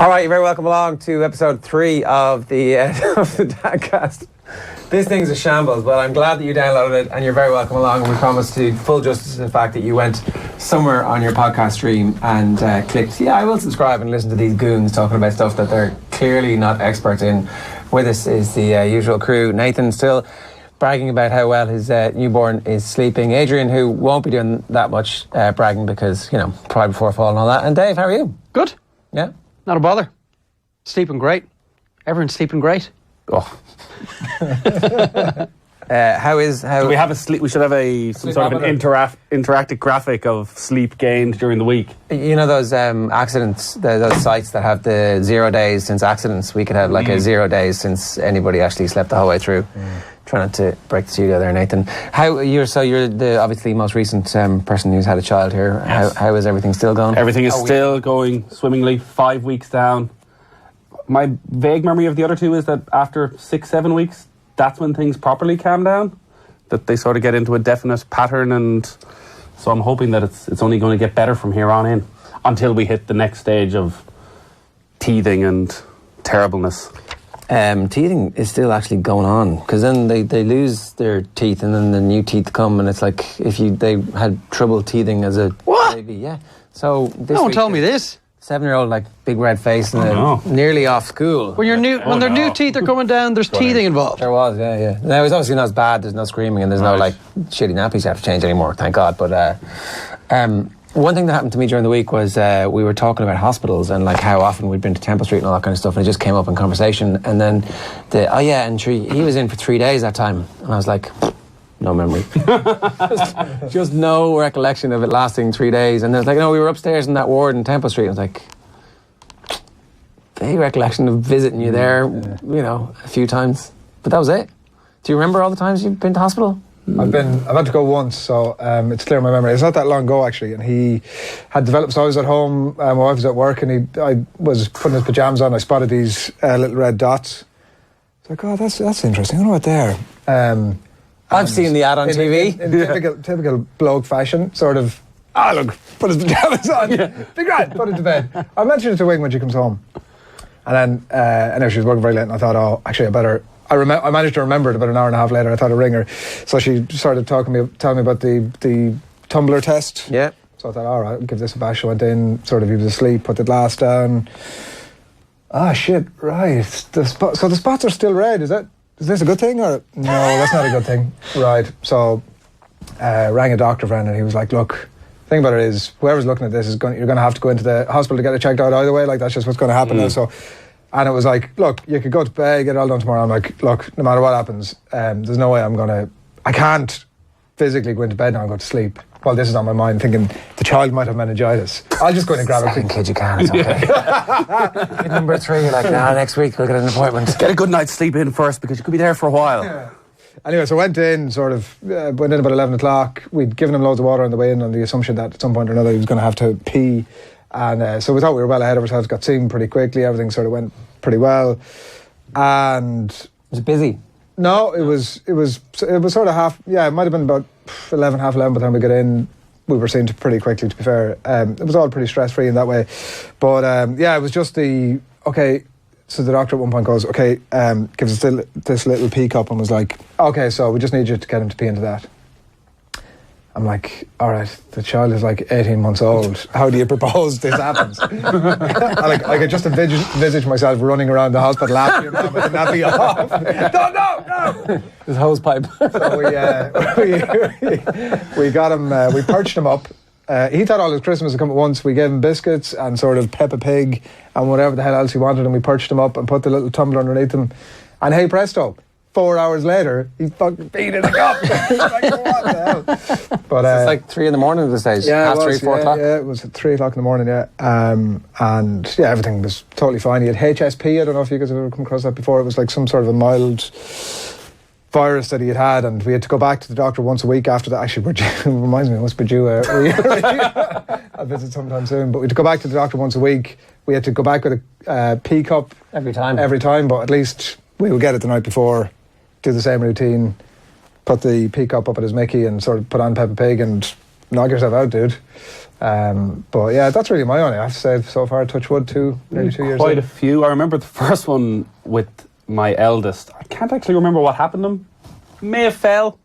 All right, you're very welcome along to episode 3 of the DADCAST. This thing's a shambles, but I'm glad that you downloaded it, and you're very welcome along. And we promise to do full justice to the fact that you went somewhere on your podcast stream and clicked, yeah, I will subscribe and listen to these goons talking about stuff that they're clearly not experts in. With us is the usual crew. Nathan still bragging about how well his newborn is sleeping. Adrian, who won't be doing that much bragging because, you know, pride before a fall and all that. And Dave, how are you? Good. Yeah? Not a bother. Sleeping great. Everyone's sleeping great. Oh. How Do we have a sleep? We should have some sort of an interactive graphic of sleep gained during the week. You know those accidents, those sites that have the 0 days since accidents. We could have like a 0 days since anybody actually slept the whole way through. Try not to break the studio there, Nathan. You're the obviously most recent person who's had a child here. Yes. How is everything still going? Everything is still going swimmingly. 5 weeks down. My vague memory of the other two is that after 6-7 weeks, that's when things properly calm down. That they sort of get into a definite pattern, and so I'm hoping that it's only going to get better from here on in until we hit the next stage of teething and terribleness. Teething is still actually going on because then they lose their teeth and then the new teeth come, and it's like if they had trouble teething as a baby. Yeah. So this no one told me this. 7-year-old, like big red face and nearly off school. When their new teeth are coming down, there's teething involved. There was, yeah. Now it's obviously not as bad. There's no screaming and there's no like shitty nappies you have to change anymore. Thank God. But one thing that happened to me during the week was we were talking about hospitals and like how often we'd been to Temple Street and all that kind of stuff, and it just came up in conversation. And then he was in for 3 days that time, and I was like, no memory, just no recollection of it lasting 3 days. And then it's like, no, we were upstairs in that ward in Temple Street. I was like, vague recollection of visiting you there, you know, a few times, but that was it. Do you remember all the times you've been to hospital? I've had to go once, so it's clear in my memory. It's not that long ago actually, and he had developed. So I was at home, my wife was at work, and I was putting his pajamas on. I spotted these little red dots. It's like, oh, that's interesting. I don't know what they're. I've seen the ad on TV. In typical bloke fashion, sort of. Look, put his pajamas on. Be grand, put it to bed. I'll mention it to Wing when she comes home. And then, anyway, she was working very late, and I thought, actually, I managed to remember it about an hour and a half later. I thought I'd ring her. So she started telling me about the tumbler test. Yeah. So I thought, all right, I'll give this a bash. I went in, sort of, he was asleep, put the glass down. Shit, right. So the spots are still red, is this a good thing? Or no, that's not a good thing. Right. So rang a doctor friend, and he was like, look, the thing about it is, whoever's looking at this you're going to have to go into the hospital to get it checked out either way. Like, that's just what's going to happen now. So, and it was like, look, you could go to bed, get it all done tomorrow. I'm like, look, no matter what happens, there's no way I can't physically go into bed now and go to sleep while this is on my mind, thinking the child might have meningitis. I'll just go in and grab Second kid you can, it's okay. Kid number 3, you're like, next week we'll get an appointment. Get a good night's sleep in first, because you could be there for a while. Yeah. Anyway, so I went in, went in about 11 o'clock. We'd given him loads of water on the way in on the assumption that at some point or another he was going to have to pee. And so we thought we were well ahead of ourselves, got seen pretty quickly, everything sort of went pretty well. And was it busy? No, it was sort of half, it might have been about 11, half 11 by the time we got in. We were seen pretty quickly, to be fair. It was all pretty stress-free in that way. But it was just so the doctor at one point goes, gives us this little pee cup and was like, okay, so we just need you to get him to pee into that. I'm like, all right, the child is like 18 months old. How do you propose this happens? I could just envisage myself running around the hospital after your mum with the nappy off. No! His hose pipe. So we got him, we perched him up. He thought all his Christmas would come at once. We gave him biscuits and sort of Peppa Pig and whatever the hell else he wanted, and we perched him up and put the little tumbler underneath him. And hey presto, 4 hours later, he fucking peed in the cup. Like, what the hell? But it's like 3 in the morning at this stage. Yeah, half 3, 4 o'clock. Yeah, it was at 3 o'clock in the morning. Yeah, and everything was totally fine. He had HSP. I don't know if you guys have ever come across that before. It was like some sort of a mild virus that he had, and we had to go back to the doctor once a week after that. Actually, it reminds me, I must be due. I'll visit sometime soon. But we had to go back to the doctor once a week. We had to go back with a pee cup every time, but at least we would get it the night before. Do the same routine, put the pee cup up at his Mickey and sort of put on Peppa Pig, and knock yourself out, dude. But yeah, that's really my only. I have to say, so far, touch wood, nearly 2 years. Quite a few. I remember the first one with my eldest. I can't actually remember what happened to him. May have fell,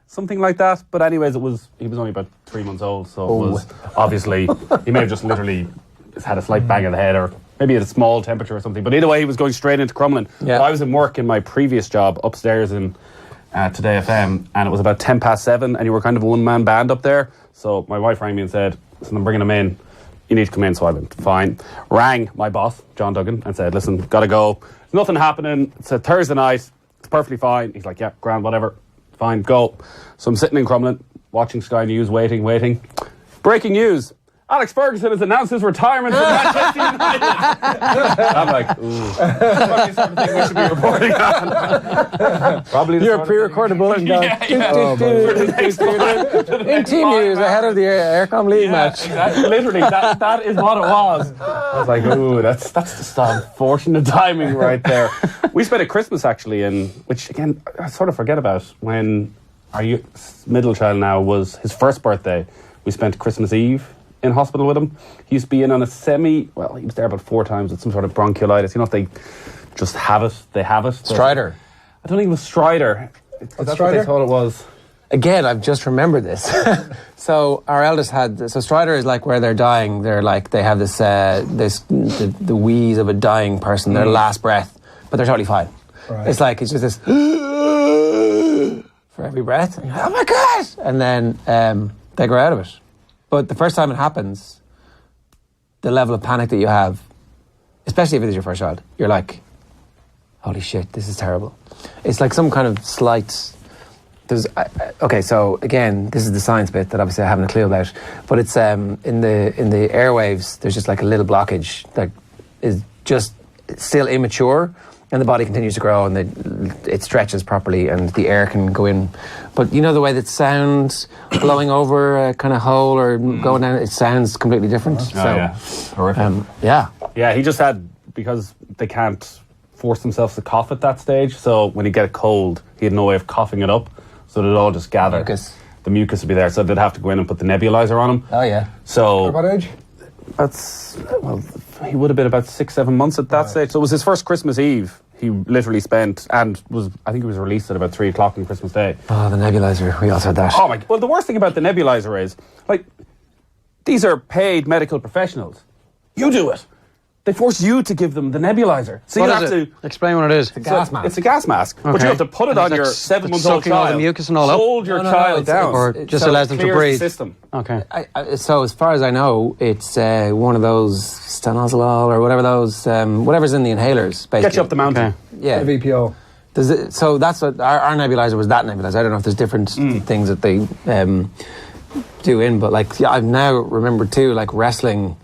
something like that. But anyways, he was only about 3 months old, so it was obviously he may have just literally had a slight bang on the head, or maybe at a small temperature or something. But either way, he was going straight into Crumlin. Yeah. I was in work in my previous job upstairs in Today FM, and it was about 7:10, and you were kind of a one-man band up there. So my wife rang me and said, "Listen, I'm bringing him in. You need to come in." So I went, fine. Rang my boss, John Duggan, and said, "Listen, gotta go. There's nothing happening. It's a Thursday night. It's perfectly fine." He's like, "Yeah, grand, whatever. Fine, go." So I'm sitting in Crumlin, watching Sky News, waiting. Breaking news. Alex Ferguson has announced his retirement from Manchester United. I'm like, ooh. Probably the sort of thing we should be reporting on. Probably the You're pre-recorded bulletin going. In team news ahead of the Aircom League match. Exactly. Literally, that is what it was. I was like, ooh, that's just unfortunate timing right there. We spent a Christmas actually which again, I sort of forget about, when our middle child now was his first birthday. We spent Christmas Eve in hospital with him. He used to be in on a he was there about 4 times with some sort of bronchiolitis. You know, if they just have it, they have it. Strider. I don't think it was Strider. That's Strider? what they thought it was. Again, I've just remembered this. So our eldest so Strider is like where they're dying. They're like, they have this the wheeze of a dying person, their last breath, but they're totally fine. Right. It's just this for every breath. And you're like, oh my God! And then they grow out of it. But the first time it happens, the level of panic that you have, especially if it is your first child, you're like, holy shit, this is terrible. It's like some kind of slight... okay, so again, this is the science bit that obviously I haven't a clue about, but it's in the airwaves, there's just like a little blockage that is just still immature, and the body continues to grow, and it stretches properly, and the air can go in. But you know the way that sound blowing over a kind of hole or going down, it sounds completely different. Yeah, horrific. Yeah, he just had, because they can't force themselves to cough at that stage, so when he'd get a cold, he had no way of coughing it up, so it'd all just gather. The mucus would be there, so they'd have to go in and put the nebulizer on him. Oh yeah. So what age? He would have been about 6-7 months at that stage. So it was his first Christmas Eve. He literally spent, and I think he was released at about 3 o'clock on Christmas Day. Oh, the nebulizer. We also had that. Oh my! Well, the worst thing about the nebulizer is, these are paid medical professionals. You do it. They force you to give them the nebulizer. So what you have is it? to Explain what it is. It's a gas mask. It's a gas mask. Okay. But you have to put it on your 7-month-old sucking all child. the mucus and all up? Hold your child down. Or just allows them to breathe. The system. Okay. So as far as I know, it's one of those stanozolol or whatever those, whatever's in the inhalers, basically. Get you up the mountain. Okay. Yeah. A VPO. So that's what our nebulizer was. That nebulizer. I don't know if there's different things that they do in, but I've now remembered too, wrestling.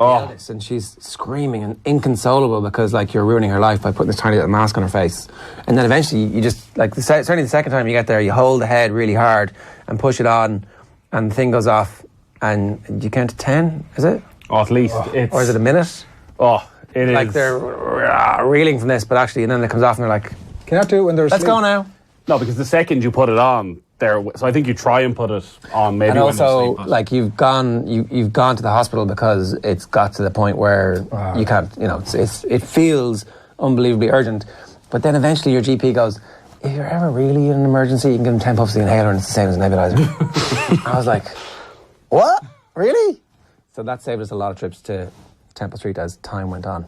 Oh. And she's screaming and inconsolable because you're ruining her life by putting this tiny little mask on her face. And then eventually you just certainly the second time you get there, you hold the head really hard and push it on, and the thing goes off, and you count to 10. Is it? Oh, at least. Or is it a minute? Oh, it is. They're reeling from this, but actually, and then it comes off, and they're like, "Can you not do it when they're asleep?" Let's go now. No, because the second you put it on, so I think you try and put it on maybe. And also, when they're you've gone to the hospital because it's got to the point where you can't. It feels unbelievably urgent, but then eventually your GP goes, "If you're ever really in an emergency, you can give them 10 puffs of the inhaler, and it's the same as a nebulizer." I was like, "What? Really?" So that saved us a lot of trips to Temple Street as time went on.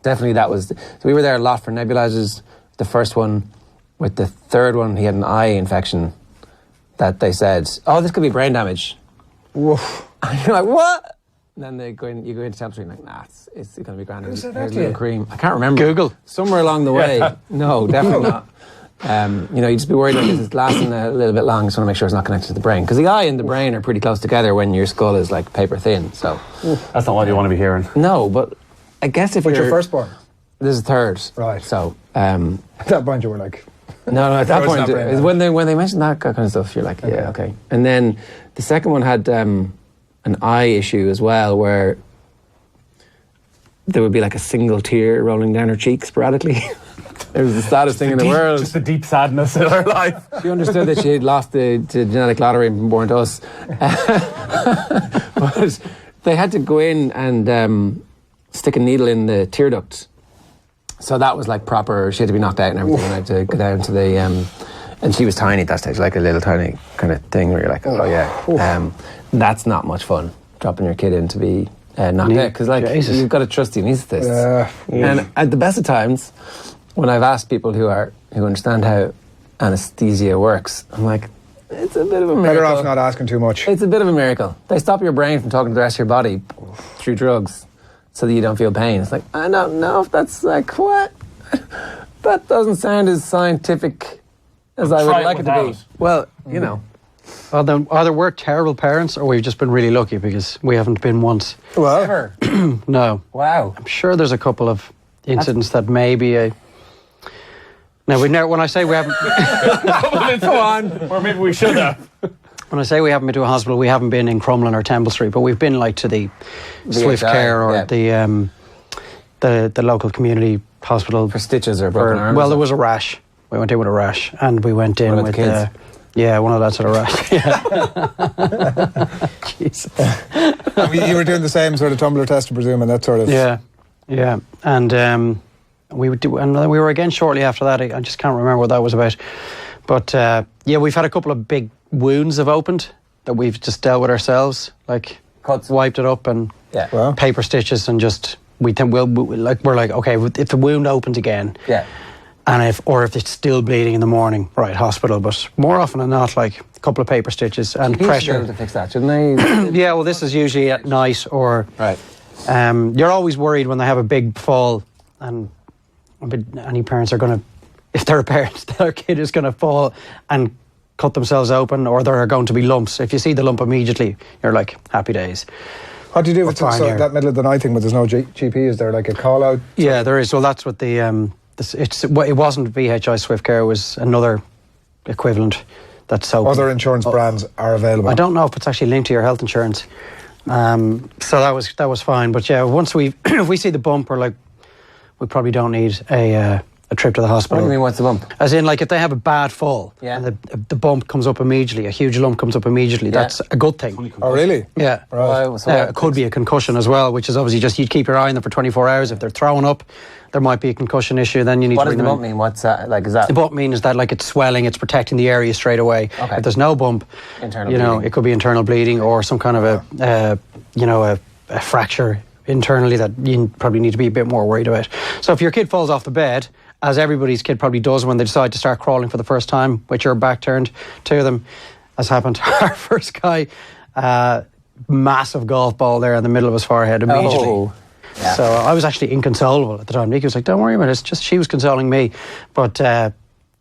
Definitely, that was. So we were there a lot for nebulizers. The first one. With the third one, he had an eye infection that they said, "Oh, this could be brain damage." Woof. And you're like, "What?" And then you go into Temple Street and nah, it's going to be grand. Here's a little cream. I can't remember. Google. Somewhere along the way. No, definitely not. You just be worried it's lasting a little bit long. Just want to make sure it's not connected to the brain. Because the eye and the brain are pretty close together when your skull is paper thin. So that's not what you want to be hearing. No, but I guess if What's your firstborn? This is third. Right. So at that point you were like... No, at that point, when they mentioned that kind of stuff, you're like, yeah, okay. And then the second one had an eye issue as well, where there would be a single tear rolling down her cheek sporadically. It was the saddest thing in the world. Just the deep sadness in her life. She understood that she had lost the genetic lottery and been born to us. But they had to go in and stick a needle in the tear duct. So that was like proper, she had to be knocked out and everything. And I had to go down to the, and she was tiny at that stage, like a little tiny kind of thing where you're like, oh yeah. That's not much fun, dropping your kid in to be knocked out. Because like, you've got to trust the anaesthetists. And at the best of times, when I've asked people who understand how anesthesia works, I'm like, it's a bit of a miracle. Better off not asking too much. It's a bit of a miracle. They stop your brain from talking to the rest of your body through drugs so that you don't feel pain. It's like, I don't know if that's like, what? That doesn't sound as scientific as I would like it to be. Well, you know. Either we're terrible parents or we've just been really lucky because we haven't been once. Well, Ever. No. Wow. I'm sure there's a couple of incidents that maybe Now, when I say we haven't... Go on. Or maybe we should have. When I say we haven't been to a hospital, we haven't been in Crumlin or Temple Street, but we've been like to the Swift Care or the local community hospital. For stitches or broken arms? Well, there was a rash. We went in with a rash, and we went in with... kids? Yeah, one of the lads had a rash. Yeah. Jesus. you were doing the same sort of tumbler test, I presume, and that sort of... Yeah. And we were again shortly after that. I just can't remember what that was about. But we've had a couple of big wounds have opened that we've just dealt with ourselves, like cuts, wiped it up and Well. paper stitches, and just we're like, okay, if the wound opens again, and if it's still bleeding in the morning, right, hospital. But more often than not, like a couple of paper stitches and They should be pressure. able to fix that, shouldn't they? Yeah, well, this is usually at night or Right. You're always worried when they have a big fall, and any parents are going to, if they're a parent, their kid is going to fall and cut themselves open, or there are going to be lumps. If you see the lump immediately, you're like, happy days. What do you do with Fine, yeah. that middle of the night thing, but there's no GP? Is there like a call out? Yeah, there is. Well, that's what the it wasn't VHI Swift Care, it was another equivalent. That's so Other insurance brands are available. I don't know if it's actually linked to your health insurance. So that was fine. But yeah, once if we see the bump, we're like, we probably don't need a trip to the hospital. What do you mean, what's the bump? As in, like, if they have a bad fall, Yeah. and the bump comes up immediately, a huge lump comes up immediately, that's a good thing. Oh, really? Yeah. Right. It could be a concussion as well, which is obviously just you'd keep your eye on them for 24 hours. If they're throwing up, there might be a concussion issue. Then you need What to does bring the them bump in. mean? What's that? Like, is that... The bump means that, like, it's swelling, it's protecting the area straight away. Okay. If there's no bump, Internal bleeding. bleeding. It could be internal bleeding or some kind of a fracture internally that you probably need to be a bit more worried about. So if your kid falls off the bed, as everybody's kid probably does when they decide to start crawling for the first time, with your back turned to them, as happened to our first guy, massive golf ball there in the middle of his forehead immediately. Oh. Yeah. So I was actually inconsolable at the time. Nicky was like, don't worry about it, it's just she was consoling me. But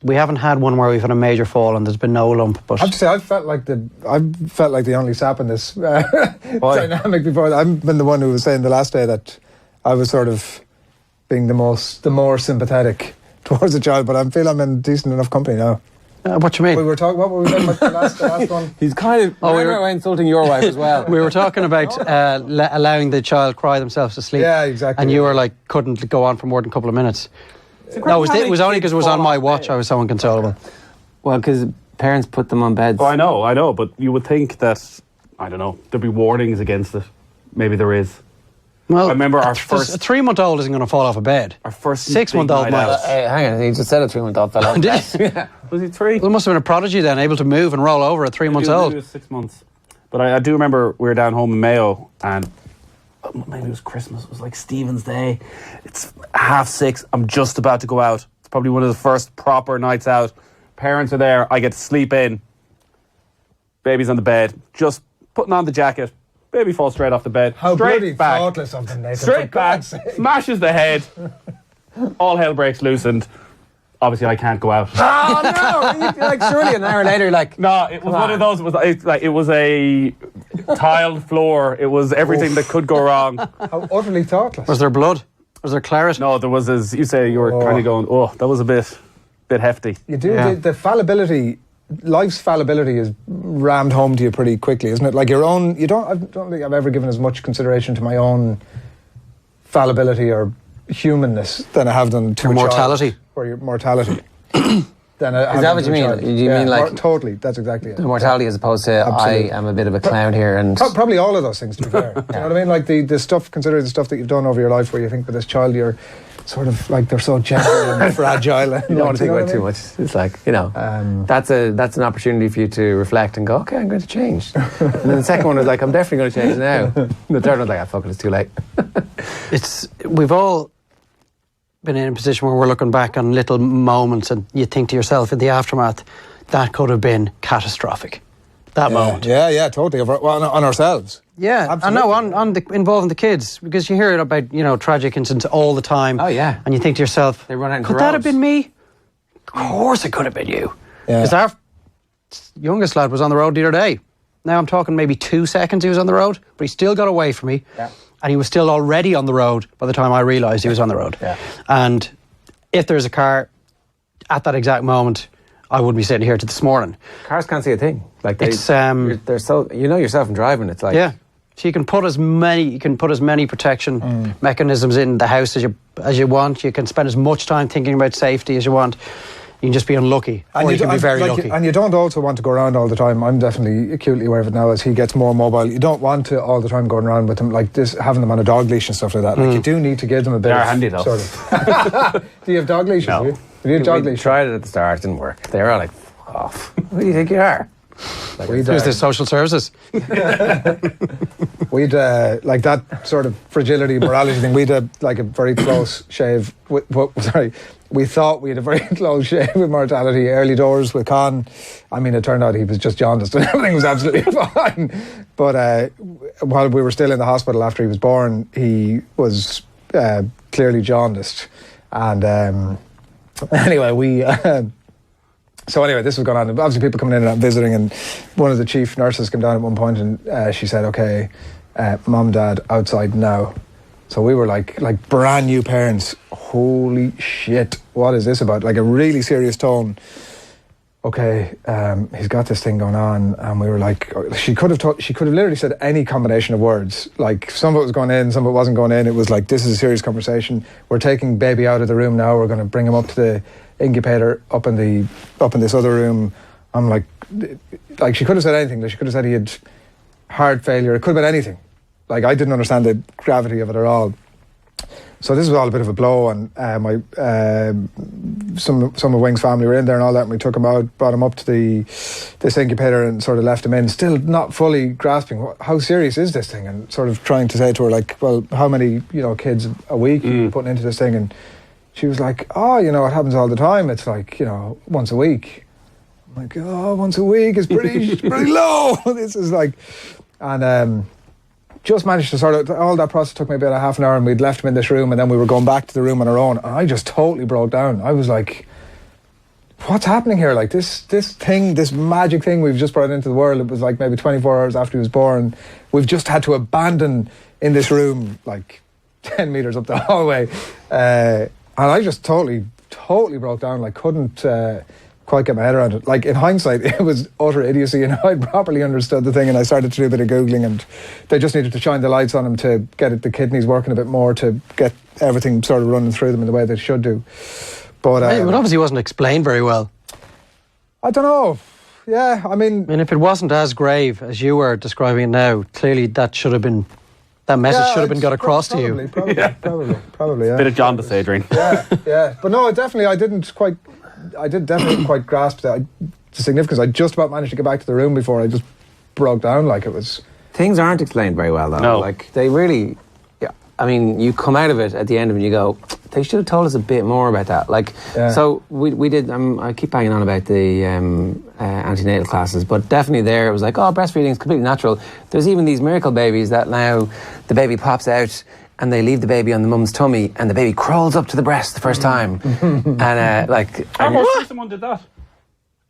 we haven't had one where we've had a major fall and there's been no lump. But I have to say, I felt like the only sap in this dynamic before. I've been the one who was saying the last day that I was sort of being the more sympathetic towards the child, but I feel I'm in decent enough company now. what do you mean? What were we talking about the last one? He's kind of... Oh, we were insulting your wife as well. We were talking about allowing the child cry themselves to sleep. Yeah, exactly. And you were like, couldn't go on for more than a couple of minutes. No, it was only because it was on my watch. I was so inconsolable. Well, because parents put them on beds. Oh, I know, but you would think that, I don't know, there'd be warnings against it. Maybe there is. Well, I remember our a first... 3-month-old isn't going to fall off a bed. Our first 6-month-old big might. night out. Hey, hang on, he just said a 3-month-old fell off. Yeah. Was he 3? Well, it must have been a prodigy then, able to move and roll over at 3 months Maybe old. it was 6 months. But I do remember we were down home in Mayo, and maybe it was Christmas. It was like Stephen's Day. It's 6:30. I'm just about to go out. It's probably one of the first proper nights out. Parents are there. I get to sleep in. Baby's on the bed. Just putting on the jacket. Baby falls straight off the bed. How straight bloody back. thoughtless of them, Nathan. Straight for back. God's sake. Smashes the head. All hell breaks loose, and obviously I can't go out. Oh, no! Like, surely an hour later, like... No, it was one of those. It was a tiled floor. It was everything that could go wrong. How utterly thoughtless. Was there blood? Was there claret? No, there was, as you say, you were kind of going, oh, that was a bit hefty. You do Yeah. the fallibility. Life's fallibility is rammed home to you pretty quickly, isn't it? Like your own. I don't think I've ever given as much consideration to my own fallibility or humanness than I have done to Your a child. mortality. where your mortality. Than Is that what you mean? Do you mean like totally? That's exactly it. mortality as opposed to Absolutely. I am a bit of a clown here and Probably all of those things, to be fair. Do you know what I mean? Like the stuff, consider the stuff that you've done over your life, where you think with this child you're sort of like they're so gentle and fragile. And you don't want to think about it too much. It's like, you know, that's an opportunity for you to reflect and go, okay, I'm going to change. And then the second one was like, I'm definitely going to change now. And the third one's like, fuck it, it's too late. We've all been in a position where we're looking back on little moments and you think to yourself in the aftermath, that could have been catastrophic. That moment. Yeah, totally. On ourselves. Yeah, absolutely. I know, involving the kids, because you hear it about, tragic incidents all the time. Oh, yeah. And you think to yourself, They run out into could that have rows. been me? Of course it could have been you. Yeah. Because our youngest lad was on the road the other day. Now I'm talking maybe 2 seconds he was on the road, but he still got away from me. Yeah. And he was still already on the road by the time I realised he was on the road. Yeah. And if there's a car at that exact moment, I wouldn't be sitting here to this morning. Cars can't see a thing. Like It's, they're so, yourself in driving, it's like, Yeah. So you can put as many protection mechanisms in the house as you want. You can spend as much time thinking about safety as you want. You can just be unlucky, or you can be very lucky. And you don't also want to go around all the time. I'm definitely acutely aware of it now as he gets more mobile. You don't want to all the time going around with him like this, having them on a dog leash and stuff like that. Like you do need to give them a bit. They are of, handy though. Sort of. Do you have dog leashes? No. Do you have dog we leashes? tried it at the start, it didn't work. They were all like, fuck off. Who do you think you are? Like, Who's the social services? We'd like that sort of fragility, morality thing. We'd like a very close shave. We thought we had a very close shave with mortality early doors with Con. I mean, it turned out he was just jaundiced and everything was absolutely fine. But while we were still in the hospital after he was born, he was clearly jaundiced. And anyway, we. So anyway, this was going on. Obviously, people coming in and out visiting, and one of the chief nurses came down at one point, and she said, "Okay, mum, dad, outside now." So we were like brand new parents. Holy shit! What is this about? Like a really serious tone. Okay, he's got this thing going on, and we were like, she could have literally said any combination of words. Like some of it was going in, some of it wasn't going in. It was like, this is a serious conversation. We're taking baby out of the room now. We're going to bring him up to the incubator up in this other room. I'm like she could have said anything. Like she could have said he had heart failure. It could have been anything. Like I didn't understand the gravity of it at all. So this was all a bit of a blow, and some of Wing's family were in there and all that, and we took him out, brought him up to this incubator and sort of left him in, still not fully grasping how serious is this thing, and sort of trying to say to her like, well, how many kids a week are you putting into this thing? And she was like, oh, it happens all the time. It's like, once a week. I'm like, oh, once a week is pretty low. This is like, and just managed to sort of, all that process took me about a half an hour, and we'd left him in this room, and then we were going back to the room on our own, and I just totally broke down. I was like, what's happening here? Like this thing, this magic thing we've just brought into the world, it was like maybe 24 hours after he was born, we've just had to abandon in this room like 10 metres up the hallway. And I just totally broke down, like couldn't quite get my head around it. Like in hindsight, it was utter idiocy, and I'd properly understood the thing, and I started to do a bit of Googling, and they just needed to shine the lights on him to get the kidneys working a bit more, to get everything sort of running through them in the way they should do. But It obviously wasn't explained very well. I don't know. Yeah, I mean, if it wasn't as grave as you were describing it now, clearly that message should have been got across to you. Probably, yeah. Bit of jaundice, Adrian. Yeah. But no, I didn't definitely quite grasp the significance. I just about managed to get back to the room before I just broke down. Like it was. Things aren't explained very well, though. No. Like they really. Yeah. I mean, you come out of it at the end of it and you go, they should have told us a bit more about that. Like, so we did. I keep banging on about the antenatal classes, but definitely there it was like, breastfeeding is completely natural. There's even these miracle babies that now the baby pops out and they leave the baby on the mum's tummy, and the baby crawls up to the breast the first time, and Someone did that.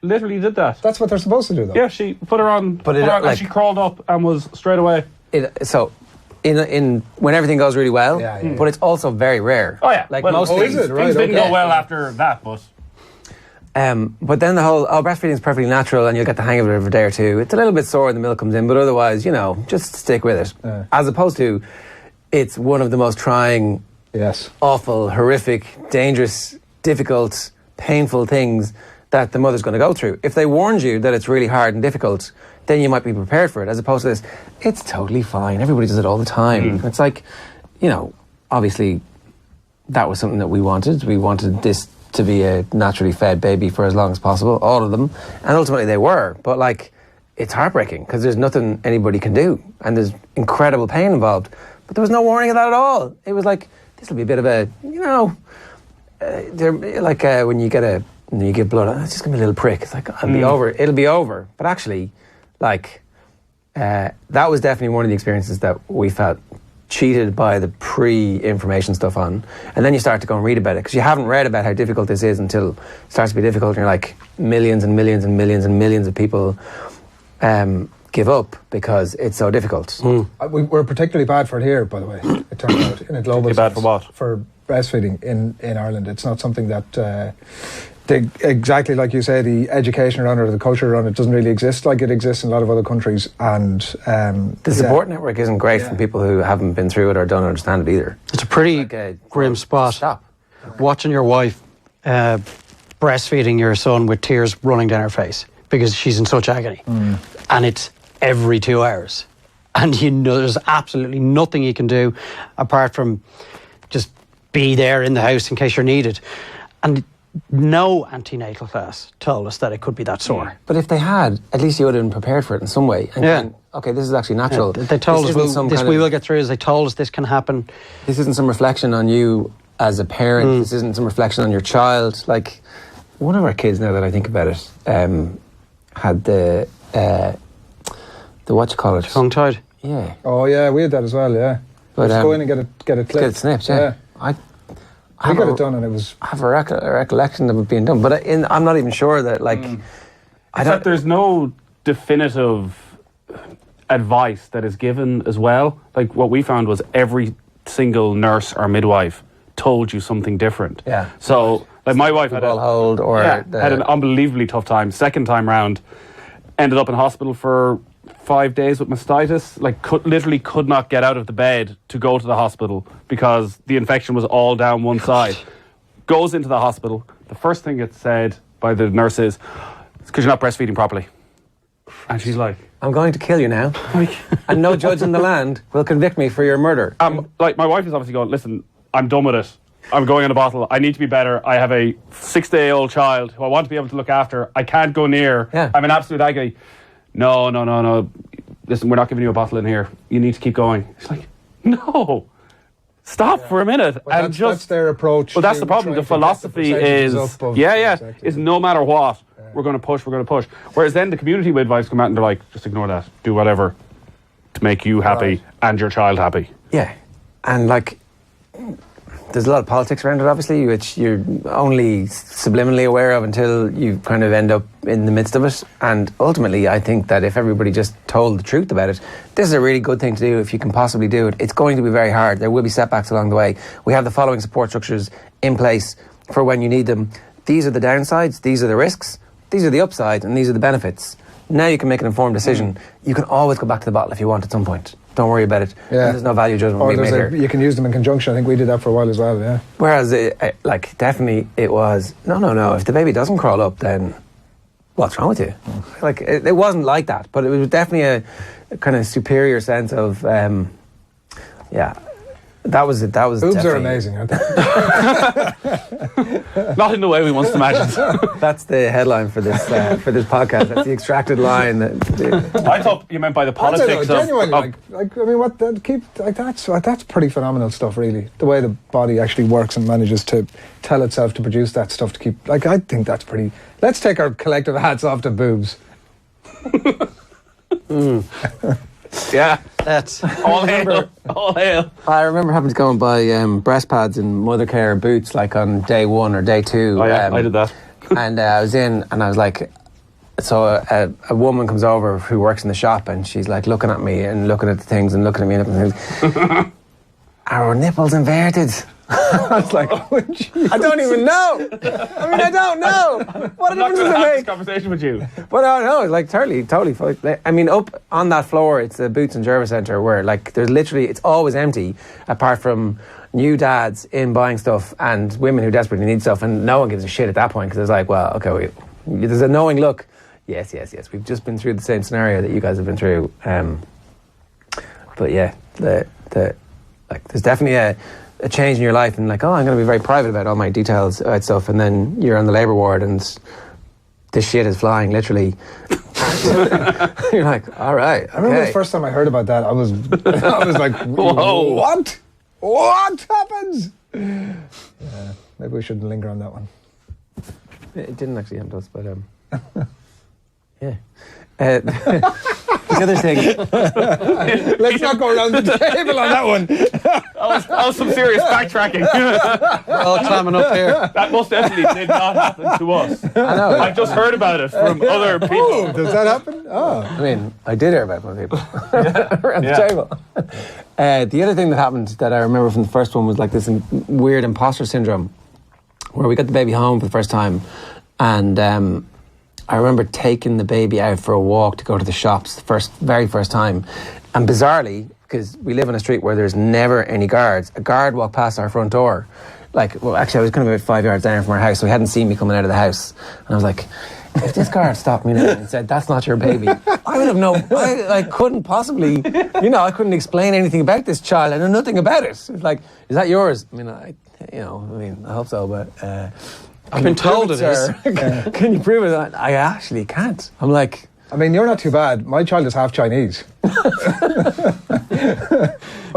Literally did that. That's what they're supposed to do, though. Yeah, she put her on, and she crawled up and was straight away. In when everything goes really well, but it's also very rare. Oh yeah, like well, most things. Things didn't go well after that, but. But then the whole breastfeeding is perfectly natural and you'll get the hang of it for a day or two. It's a little bit sore when the milk comes in, but otherwise, just stick with it. As opposed to, it's one of the most trying, awful, horrific, dangerous, difficult, painful things that the mother's going to go through. If they warned you that it's really hard and difficult, then you might be prepared for it, as opposed to this, it's totally fine, everybody does it all the time. It's like, you know, obviously that was something that we wanted. We wanted this to be a naturally fed baby for as long as possible, all of them, and ultimately they were. But like, it's heartbreaking because there's nothing anybody can do, and there's incredible pain involved. But there was no warning of that at all. It was like, this will be a bit of a, you know, like when you get blood, it's just gonna be a little prick. It's like, it'll be over. But actually, like, that was definitely one of the experiences that we felt cheated by the pre-information stuff on. And then you start to go and read about it, because you haven't read about how difficult this is until it starts to be difficult, and you're like, millions and millions and millions and millions of people give up because it's so difficult. We're particularly bad for it here, by the way. It turns out, in a global bad for what? For breastfeeding in Ireland. It's not something that exactly like you say, the education around it or the culture around it doesn't really exist like it exists in a lot of other countries. And the support network isn't great for people who haven't been through it or don't understand it either. It's a pretty grim spot. Stop. Watching your wife breastfeeding your son with tears running down her face because she's in such agony. And it's every 2 hours. And you know there's absolutely nothing you can do apart from just be there in the house in case you're needed. And no antenatal class told us that it could be that sore. But if they had, at least you would have been prepared for it in some way. And okay, this is actually natural. Yeah, they told us we will get through this. They told us this can happen. This isn't some reflection on you as a parent. This isn't some reflection on your child. Like, one of our kids, now that I think about it, had the what you call it? Tongue-tied? Yeah. oh yeah, we had that as well. Yeah, But, just go in and get it clipped. Get it snipped. Yeah. I got it done, and it was. I have a recollection of it being done, but I'm not even sure that, like, There's no definitive advice that is given as well. Like, what we found was every single nurse or midwife told you something different. Yeah. So, like, my wife had had an unbelievably tough time. Second time round, ended up in hospital for 5 days with mastitis. Like, literally could not get out of the bed to go to the hospital because the infection was all down one side. Goes into the hospital. The first thing it's said by the nurse is, it's because you're not breastfeeding properly. And she's like, I'm going to kill you now, and no judge in the land will convict me for your murder. like, my wife is obviously going, listen, I'm done with it. I'm going in a bottle. I need to be better. I have a 6-day-old child who I want to be able to look after. I can't go near. Yeah. I'm in absolute agony. No. Listen, we're not giving you a bottle in here. You need to keep going. It's like, no. Stop for a minute. But and that's their approach. Well, that's the problem. The philosophy is, is no matter what, we're going to push. Whereas then the community midwives come out and they're like, just ignore that. Do whatever to make you happy and your child happy. Yeah, and like, there's a lot of politics around it, obviously, which you're only subliminally aware of until you kind of end up in the midst of it. And ultimately, I think that if everybody just told the truth about it, this is a really good thing to do if you can possibly do it. It's going to be very hard. There will be setbacks along the way. We have the following support structures in place for when you need them. These are the downsides, these are the risks, these are the upsides, and these are the benefits. Now you can make an informed decision. You can always go back to the bottle if you want at some point. Don't worry about it. Yeah. There's no value judgment being made here. You can use them in conjunction. I think we did that for a while as well, yeah. Whereas, definitely it was, no. If the baby doesn't crawl up, then what's wrong with you? Like, it wasn't like that, but it was definitely a kind of superior sense of, That was Boobs are amazing, aren't they? Not in the way we once imagined. That's the headline for this podcast. That's the extracted line. I thought you meant by the politics genuinely, that's pretty phenomenal stuff, really. The way the body actually works and manages to tell itself to produce that stuff to keep. Like, I think that's pretty. Let's take our collective hats off to boobs. Yeah, that's all hail. I remember having to go and buy breast pads and mother care boots, like on day 1 or day 2. Oh yeah, I did that. And I was in, and I was like, so a woman comes over who works in the shop, and she's like looking at me and looking at the things and looking at me and looking at the things. Are our nipples inverted? I was like, I don't even know. I mean, I don't know. What I'm not difference going does to it have this make? conversation with you. But no, like totally. I mean, up on that floor, it's the Boots and Jervis Centre where like there's literally, it's always empty apart from new dads in buying stuff and women who desperately need stuff, and no one gives a shit at that point because it's like, well, okay, there's a knowing look. Yes. We've just been through the same scenario that you guys have been through. But yeah, like there's definitely a change in your life, and like, oh, I'm going to be very private about all my details about stuff, and then you're on the labour ward and this shit is flying literally. You're like, all right. Okay. I remember the first time I heard about that, I was like, Whoa. What happens? Yeah, maybe we shouldn't linger on that one. It didn't actually happen to us, but yeah. The other thing. Let's not go around the table on that one. That was some serious backtracking. We're all climbing up here. That most definitely did not happen to us. I know. I've just heard about it from other people. Oh, does that happen? Oh. I mean, I did hear about it from people around the table. The other thing that happened that I remember from the first one was like this weird imposter syndrome, where we got the baby home for the first time, and I remember taking the baby out for a walk to go to the shops the very first time, and bizarrely, because we live on a street where there's never any guards, a guard walked past our front door. Like, well, actually, I was kind of about 5 yards down from our house, so he hadn't seen me coming out of the house. And I was like, if this guard stopped me now and said, that's not your baby, I would have I couldn't possibly, I couldn't explain anything about this child. I know nothing about it. It's like, is that yours? I mean, I hope so, but... I've been told it is. Can you prove it? I actually can't. I'm like... I mean, you're not too bad. My child is half Chinese. What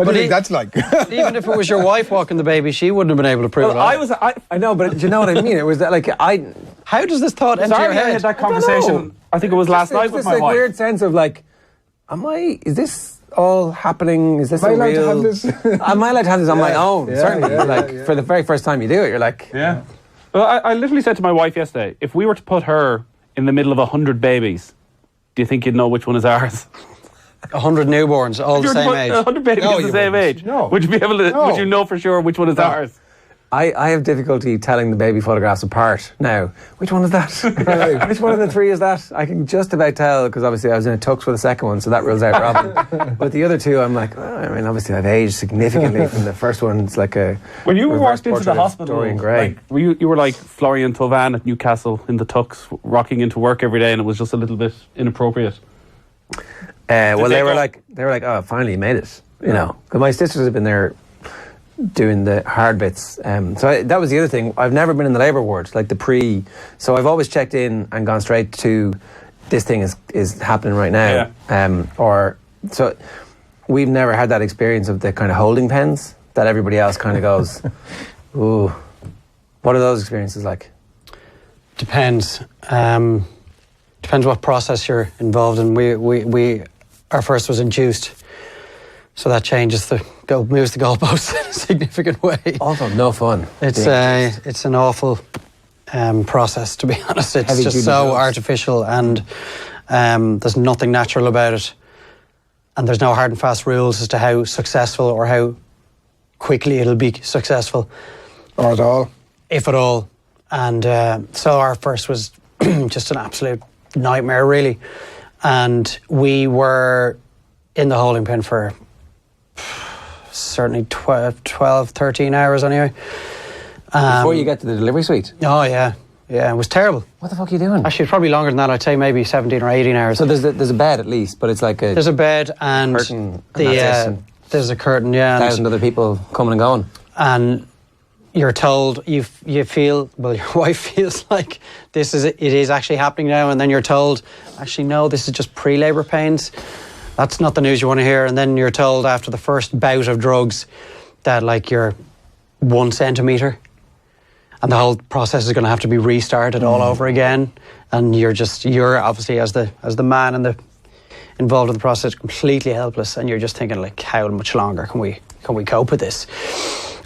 do you think that's like? Even if it was your wife walking the baby, she wouldn't have been able to prove it. I know, but do you know what I mean? It was that like How does this thought enter your Sorry, I head? had that conversation. I think it was last night with my this wife. weird sense of like, is this all happening? Is this Am I allowed real? to have this? Am I allowed to have this on my own? Yeah, Certainly. yeah. For the very first time you do it, you're like... Yeah. Well, I literally said to my wife yesterday, if we were to put her in the middle of 100 babies, do you think you'd know which one is ours? 100 newborns, all the same age. 100 babies No, the you same wouldn't. age. No. Would you be able to? No. Would you know for sure which one is ours? I have difficulty telling the baby photographs apart now. Which one is that? Which one of the three is that? I can just about tell, because obviously I was in a tux for the second one, so that rules out Robin. But the other two, I'm like, obviously I've aged significantly from the first one. It's like a... When you reverse walked into portrait the of hospital, Dorian Gray. you were like Florian Thauvin at Newcastle in the tux, rocking into work every day, and it was just a little bit inappropriate. Well, they were like, oh, finally you made it. Because my sisters have been there doing the hard bits. That was the other thing. I've never been in the labour ward, like the pre. So I've always checked in and gone straight to this thing is happening right now. Yeah. So we've never had that experience of the kind of holding pens that everybody else kind of goes, ooh. What are those experiences like? Depends. Depends what process you're involved in. Our first was induced, so that changes moves the goalposts in a significant way. Also, no fun. It's an awful process, to be honest. It's Heavy just duty so drugs. artificial, and there's nothing natural about it, and there's no hard and fast rules as to how successful or how quickly it'll be successful, Or at all. if at all. And so our first was just an absolute nightmare, really. And we were in the holding pen for certainly 12, 13 hours anyway. Before you get to the delivery suite. Oh, yeah. Yeah, it was terrible. What the fuck are you doing? Actually, probably longer than that. I'd say maybe 17 or 18 hours. So there's a bed at least, but it's like a There's a bed and curtain, and that's it, and there's a curtain, yeah. and- 1,000 other people coming and going. and you're told you feel, well, your wife feels like it is actually happening now, and then you're told, actually no, this is just pre-labour pains. That's not the news you want to hear. And then you're told after the first bout of drugs that like you're 1 centimetre and the whole process is going to have to be restarted all over again, and you're obviously as the man and the involved in the process completely helpless, and you're just thinking like, how much longer can we cope with this?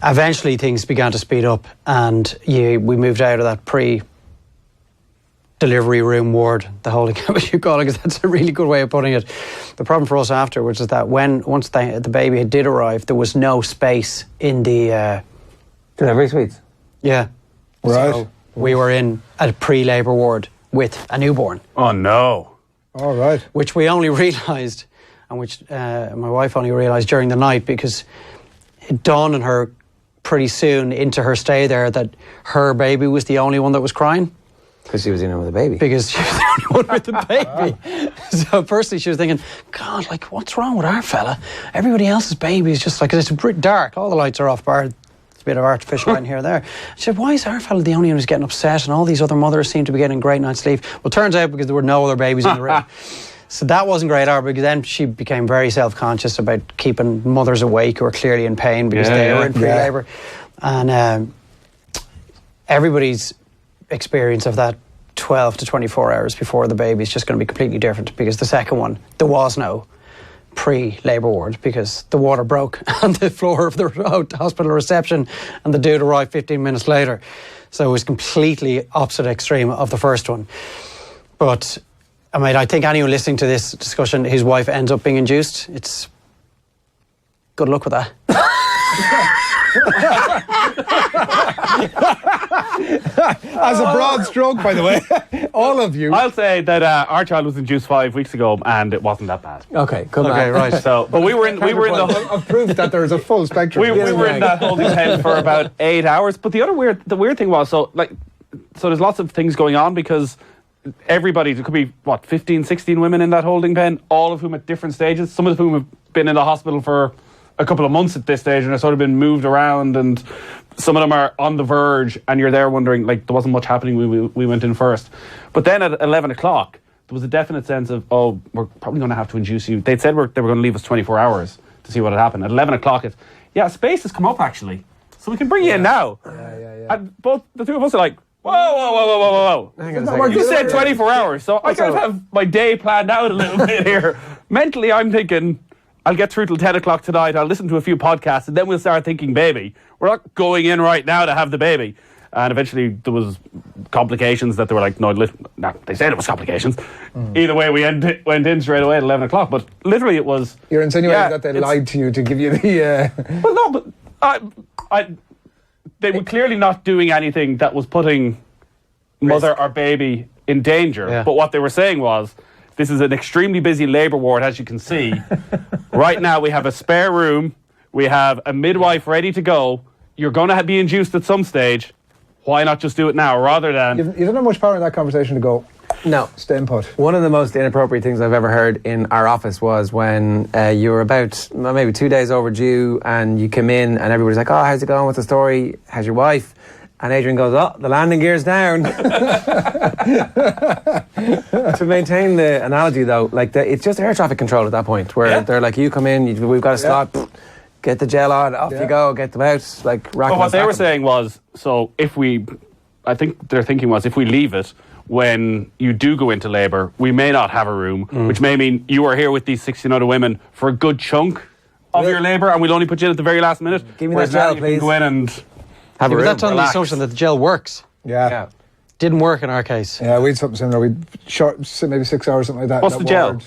Eventually things began to speed up, and we moved out of that pre-delivery delivery room ward, the holding cabinet you call it, because that's a really good way of putting it. The problem for us afterwards is that once the baby did arrive, there was no space in the delivery suites. Yeah. Right. So we were in a pre-labour ward with a newborn. Oh, no. All right. Which we only realised, and which my wife only realised during the night, because it dawned on her pretty soon into her stay there that her baby was the only one that was crying. Because she was in there with a baby. Because she was the only one with the baby. So firstly she was thinking, God, like, what's wrong with our fella? Everybody else's baby is just like, it's dark, all the lights are off, bar. It's a bit of artificial lighting here and there. She said, why is our fella the only one who's getting upset and all these other mothers seem to be getting great night's sleep? Well, turns out because there were no other babies in the room. So that wasn't great either, because then she became very self-conscious about keeping mothers awake who are clearly in pain because they were in pre-labour. And everybody's experience of that 12 to 24 hours before the baby is just going to be completely different, because the second one, there was no pre-labour ward because the water broke on the floor of the hospital reception and the dude arrived 15 minutes later. So it was completely opposite extreme of the first one. But I mean, I think anyone listening to this discussion, his wife ends up being induced. It's good luck with that. As a broad stroke, by the way, all of you. I'll say that our child was induced 5 weeks ago, and it wasn't that bad. Okay, good Okay, man. right. So, but we were in the Of proof that there is a full spectrum. we were in that holding pen for about 8 hours. But the weird thing was, so there's lots of things going on, because everybody, there could be 15, 16 women in that holding pen, all of whom at different stages, some of whom have been in the hospital for a couple of months at this stage and have sort of been moved around, and some of them are on the verge, and you're there wondering, like, there wasn't much happening when we went in first. But then at 11 o'clock, there was a definite sense of, oh, we're probably going to have to induce you. They'd said they were going to leave us 24 hours to see what had happened. At 11 o'clock, it's, space has come up, actually. So we can bring you in now. Yeah. And both the two of us are like, whoa. Hang on a second. You said 24 hours, so I kind of have my day planned out a little bit here. Mentally, I'm thinking, I'll get through till 10 o'clock tonight, I'll listen to a few podcasts, and then we'll start thinking baby. We're not going in right now to have the baby. And eventually there was complications that they were like, no, they said it was complications. Either way, we went in straight away at 11 o'clock, but literally it was... You're insinuating that they lied to you to give you the... Well, no, but they were clearly not doing anything that was putting mother or baby in danger. Yeah. But what they were saying was, this is an extremely busy labour ward, as you can see. Right now, we have a spare room. We have a midwife ready to go. You're going to be induced at some stage. Why not just do it now, rather than... You don't have much power in that conversation to go, No. stay and put. One of the most inappropriate things I've ever heard in our office was when you were about maybe 2 days overdue, and you came in and everybody's like, oh, how's it going? What's the story? How's your wife? And Adrian goes, oh, the landing gear's down. To maintain the analogy, though, it's just air traffic control at that point, where they're like, you come in, we've got a slot, get the gel on, off you go, get them out, like rack But and what they stack were them. saying was, so I think their thinking was, if we leave it, when you do go into labour, we may not have a room, which may mean you are here with these 16 other women for a good chunk of your labour, and we'll only put you in at the very last minute. Give me Whereas that gel, now you can please. go in and have a But room, that's on the relax. assumption that the gel works. Yeah. Didn't work in our case. Yeah, we had something similar. We'd maybe 6 hours, something like that. What's that the gel? ward.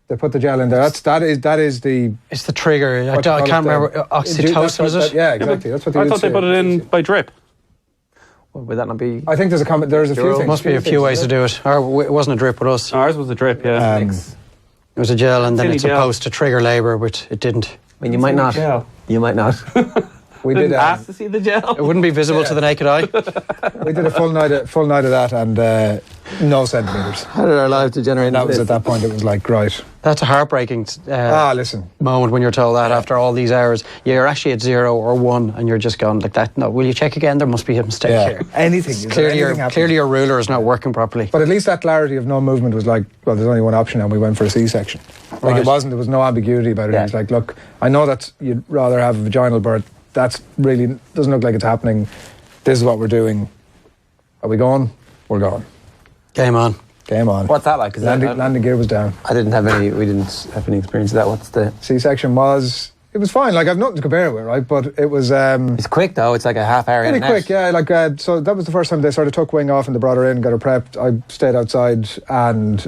They put the gel in there. That is the... It's the trigger. I what you call can't it, remember. Oxytocin, is it? Yeah, exactly. That's what they I would thought they say. put it in by drip. Well, would that not be... I think there's a few There things. Must be a few ways to do it. Or it wasn't a drip with us. Ours was a drip, yeah. It was a gel, and then Silly it's gel. supposed to trigger labour, which it didn't. I mean, you might not. Gel. You might not. We Didn't did ask to see the gel. It wouldn't be visible to the naked eye. we did a full night of that, and no centimetres. How did our lives degenerate? And that was into at that point. It was like, right. That's a heartbreaking Listen. moment when you're told that after all these hours. You're actually at 0 or 1, and you're just going like that. No, will you check again? There must be a mistake here. Anything. Is there Clearly, anything happening? clearly your ruler is not working properly. But at least that clarity of no movement was like, well, there's only one option, and we went for a C-section. Like Right. there was no ambiguity about it. Yeah. It was like, look, I know that you'd rather have a vaginal birth. That's really doesn't look like it's happening. This is what we're doing. Are we going? We're going. Game on. Game on. What's that like? 'Cause Landing gear was down. we didn't have any experience of that. What's the... C-section was it was fine. Like I've nothing to compare it with, right? But it was. It's quick though. It's like a half hour. Pretty quick, yeah. Like so, that was the first time they sort of took Wing off and they brought her in, got her prepped. I stayed outside, and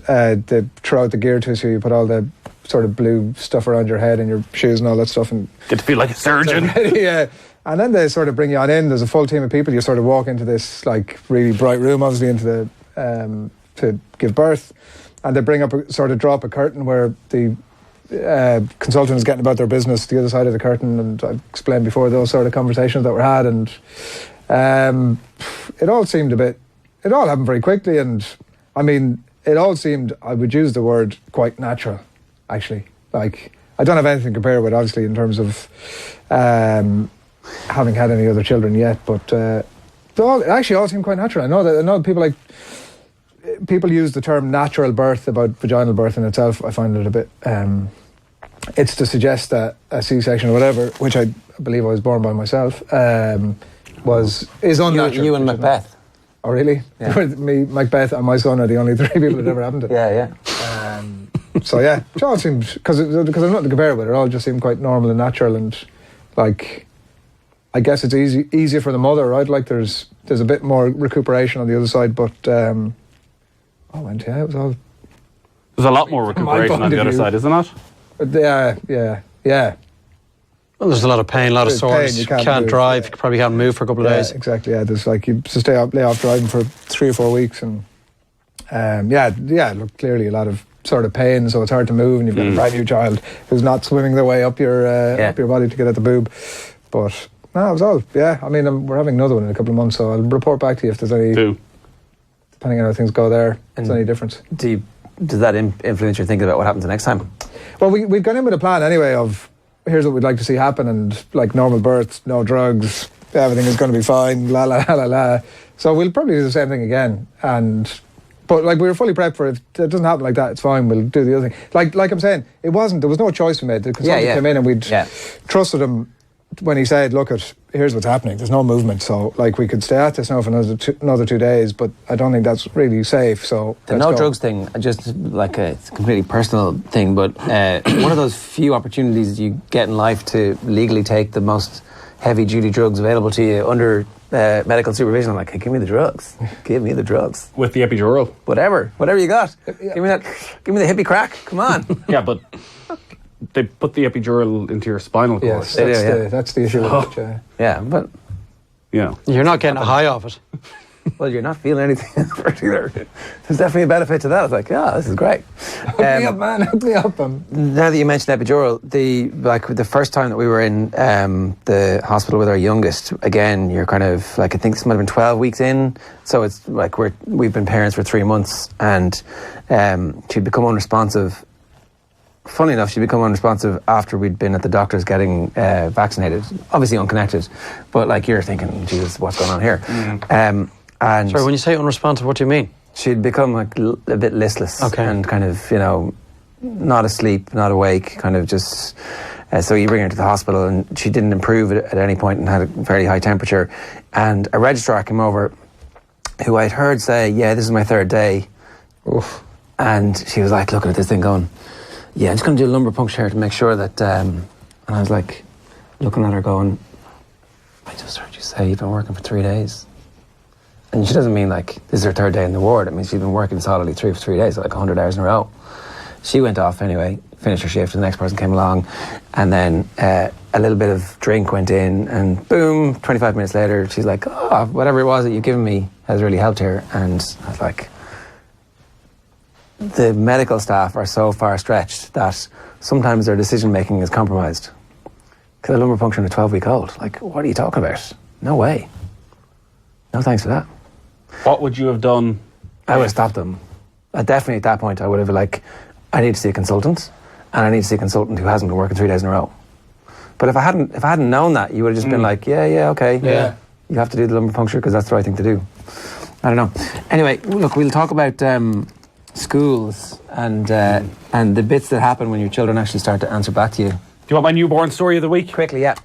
they threw out the gear to us. So you put all the sort of blue stuff around your head and your shoes and all that stuff, and Get to feel like a surgeon. yeah. And then they sort of bring you on in. There's a full team of people. You sort of walk into this like really bright room, obviously into the to give birth, and they bring up sort of drop a curtain where the consultant is getting about their business the other side of the curtain, and I explained before those sort of conversations that were had, and it all seemed it all happened very quickly, and I mean it all seemed, I would use the word, quite natural actually. Like I don't have anything to compare with obviously in terms of having had any other children yet, but it actually all seemed quite natural. I know people use the term natural birth about vaginal birth in itself. I find it a bit it's to suggest that a C-section or whatever, which I believe I was born by myself, is unnatural. You and Macbeth. Oh really? Yeah. Me, Macbeth and my son are the only 3 people it ever happened to. Yeah. So yeah, it all seemed, because I've nothing to compare with, it all just seemed quite normal and natural, and like I guess it's easier for the mother, right? Like there's a bit more recuperation on the other side, but it was all. There's a lot more recuperation on the other side, isn't it? Yeah. Well, there's a lot of pain, a lot of sores. You can't move, drive. yeah. You probably can't move for a couple of days. Exactly. Yeah, there's like you just lay off driving for 3 or 4 weeks, and look, clearly a lot of sort of pain. So it's hard to move, and you've got a brand new child who's not swimming their way up your body to get at the boob. But no, it was all. Yeah, I mean, we're having another one in a couple of months, so I'll report back to you if there's any. 2. Depending on how things go there, if there's any difference. Does that influence your thinking about what happens the next time? Well, we've gone in with a plan anyway of here's what we'd like to see happen, and like normal birth, no drugs, everything is going to be fine, la la la la la. So we'll probably do the same thing again, but like we were fully prepped for it. If it doesn't happen like that, it's fine. We'll do the other thing. Like I'm saying, there was no choice we made. The consultant came in and we'd trusted him when he said, "Look, here's what's happening. There's no movement, so like we could stay at this now for another 2 days, but I don't think that's really safe." So the no drugs thing, just like it's a completely personal thing, but one of those few opportunities you get in life to legally take the most heavy-duty drugs available to you under medical supervision. I'm like, hey, give me the drugs. Give me the drugs. With the epidural. Whatever you got. Give me that. Give me the hippie crack. Come on. Yeah, but they put the epidural into your spinal cord. Yes, that's the issue with it. Yeah, but You're not getting a high off it. well, you're not feeling anything in particular. There's definitely a benefit to that. It's like, this is great. Hook me up, man. Hook me up. Now that you mentioned epidural, the first time that we were in the hospital with our youngest, again, you're kind of like, I think this might have been 12 weeks in. So it's like we've been parents for 3 months, and she'd become unresponsive. Funny enough, she'd become unresponsive after we'd been at the doctor's getting vaccinated. Obviously unconnected, but like you're thinking, Jesus, what's going on here? And sorry, when you say unresponsive, what do you mean? She'd become like a bit listless and kind of, not asleep, not awake, kind of just... so you bring her to the hospital, and she didn't improve at any point and had a fairly high temperature. And a registrar came over who I'd heard say, this is my 3rd day. Oof. And she was like looking at this thing going, I'm just going to do a lumbar puncture here to make sure that... and I was like looking at her going, I just heard you say you've been working for 3 days. And she doesn't mean like this is her 3rd day in the ward. I mean, she's been working solidly 3 days, so like 100 hours in a row. She went off anyway, finished her shift, and the next person came along, and then a little bit of drink went in, and boom, 25 minutes later, she's like, whatever it was that you've given me has really helped here. And I was like, the medical staff are so far stretched that sometimes their decision making is compromised. Because a lumbar puncture in a 12-week-old, like, what are you talking about? No way. No thanks for that. What would you have done? I would have stopped them. Definitely at that point, I would have I need to see a consultant, and I need to see a consultant who hasn't been working 3 days in a row. But if I hadn't known that, you would have just been like, okay. Yeah. You have to do the lumbar puncture because that's the right thing to do. I don't know. Anyway, look, we'll talk about schools and the bits that happen when your children actually start to answer back to you. Do you want my newborn story of the week? Quickly, yeah.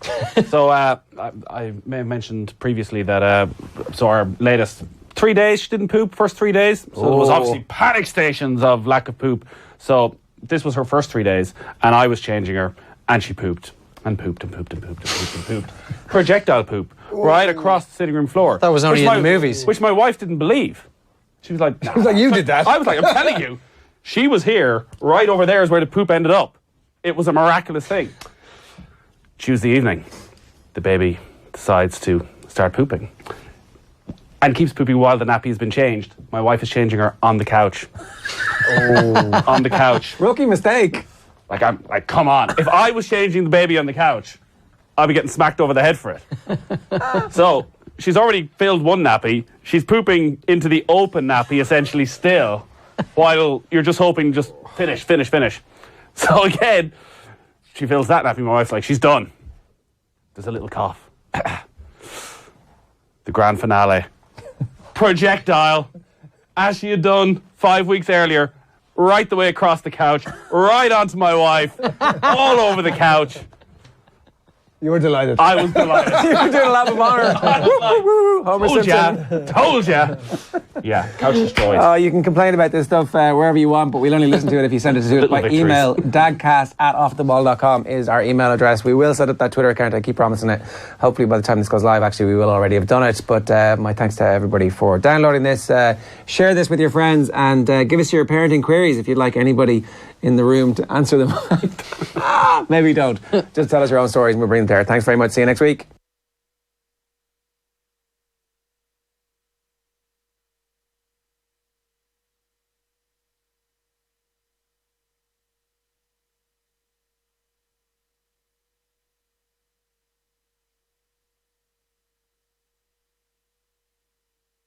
So I may have mentioned previously that our latest 3 days, she didn't poop first 3 days. So there was obviously panic stations of lack of poop. So this was her first 3 days, and I was changing her, and she pooped. And pooped and pooped and pooped and pooped and pooped. Projectile poop right across the sitting room floor. That was only in the movies. Which my wife didn't believe. She was like, nah. She was like, you did that. I was like, I'm telling you. She was here, right over there is where the poop ended up. It was a miraculous thing. Tuesday evening, the baby decides to start pooping. And keeps pooping while the nappy has been changed. My wife is changing her on the couch. Oh. On the couch. Rookie mistake. Like, I'm like, come on. If I was changing the baby on the couch, I'd be getting smacked over the head for it. So, she's already filled one nappy. She's pooping into the open nappy, essentially still, while you're just hoping, just finish. So again, she fills that nappy. My wife's like, she's done. There's a little cough. The grand finale. Projectile, as she had done 5 weeks earlier, right the way across the couch, right onto my wife, all over the couch. You were delighted. I was delighted. You were doing a lap of honor. Homer Simpson. Told ya. Yeah, couch destroyed. Oh, you can complain about this stuff wherever you want, but we'll only listen to it if you send it to us by victories. email. dadcast@offtheball.com is our email address. We will set up that Twitter account. I keep promising it. Hopefully by the time this goes live, actually, we will already have done it. But my thanks to everybody for downloading this. Share this with your friends and give us your parenting queries if you'd like anybody in the room to answer them. Maybe don't. Just tell us your own stories and we'll bring them there. Thanks very much. See you next week.